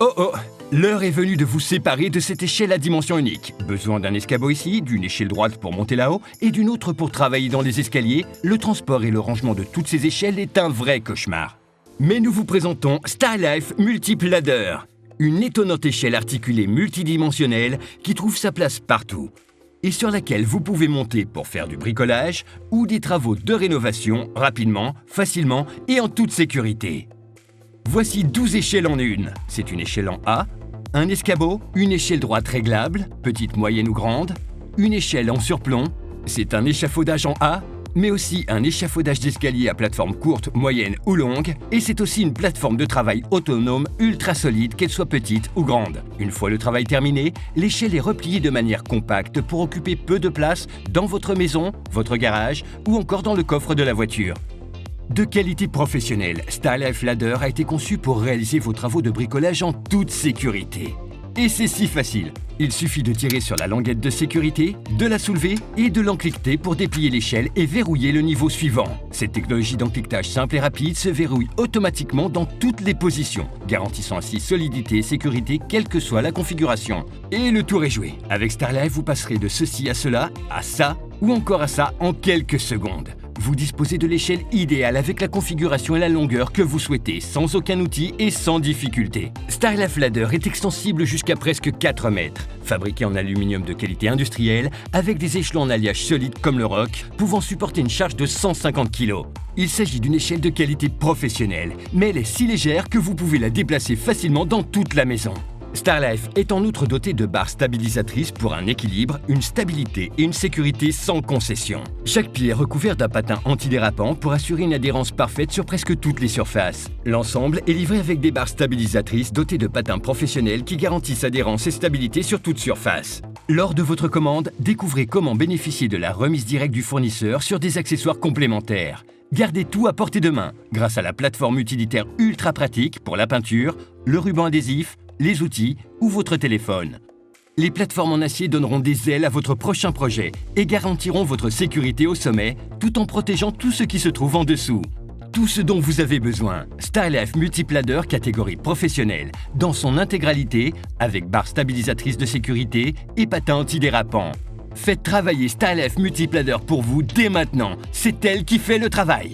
Oh oh, l'heure est venue de vous séparer de cette échelle à dimension unique. Besoin d'un escabeau ici, d'une échelle droite pour monter là-haut et d'une autre pour travailler dans les escaliers. Le transport et le rangement de toutes ces échelles est un vrai cauchemar. Mais nous vous présentons Starlife Multiple Ladder, une étonnante échelle articulée multidimensionnelle qui trouve sa place partout et sur laquelle vous pouvez monter pour faire du bricolage ou des travaux de rénovation rapidement, facilement et en toute sécurité. Voici 12 échelles en une. C'est une échelle en A, un escabeau, une échelle droite réglable, petite, moyenne ou grande, une échelle en surplomb, c'est un échafaudage en A, mais aussi un échafaudage d'escalier à plateforme courte, moyenne ou longue, et c'est aussi une plateforme de travail autonome ultra solide, qu'elle soit petite ou grande. Une fois le travail terminé, l'échelle est repliée de manière compacte pour occuper peu de place dans votre maison, votre garage ou encore dans le coffre de la voiture. De qualité professionnelle, Starlife Ladder a été conçu pour réaliser vos travaux de bricolage en toute sécurité. Et c'est si facile. Il suffit de tirer sur la languette de sécurité, de la soulever et de l'encliqueter pour déplier l'échelle et verrouiller le niveau suivant. Cette technologie d'encliquetage simple et rapide se verrouille automatiquement dans toutes les positions, garantissant ainsi solidité et sécurité quelle que soit la configuration. Et le tour est joué. Avec Starlife, vous passerez de ceci à cela, à ça ou encore à ça en quelques secondes. Vous disposez de l'échelle idéale avec la configuration et la longueur que vous souhaitez, sans aucun outil et sans difficulté. Starlife Ladder est extensible jusqu'à presque 4 mètres, fabriqué en aluminium de qualité industrielle, avec des échelons en alliage solide comme le roc, pouvant supporter une charge de 150 kg. Il s'agit d'une échelle de qualité professionnelle, mais elle est si légère que vous pouvez la déplacer facilement dans toute la maison. Starlife est en outre doté de barres stabilisatrices pour un équilibre, une stabilité et une sécurité sans concession. Chaque pied est recouvert d'un patin antidérapant pour assurer une adhérence parfaite sur presque toutes les surfaces. L'ensemble est livré avec des barres stabilisatrices dotées de patins professionnels qui garantissent adhérence et stabilité sur toute surface. Lors de votre commande, découvrez comment bénéficier de la remise directe du fournisseur sur des accessoires complémentaires. Gardez tout à portée de main grâce à la plateforme utilitaire ultra pratique pour la peinture, le ruban adhésif, les outils ou votre téléphone. Les plateformes en acier donneront des ailes à votre prochain projet et garantiront votre sécurité au sommet tout en protégeant tout ce qui se trouve en dessous. Tout ce dont vous avez besoin. Starlife Multiple Ladder catégorie professionnelle dans son intégralité avec barres stabilisatrices de sécurité et patins antidérapants. Faites travailler Starlife Multiple Ladder pour vous dès maintenant. C'est elle qui fait le travail.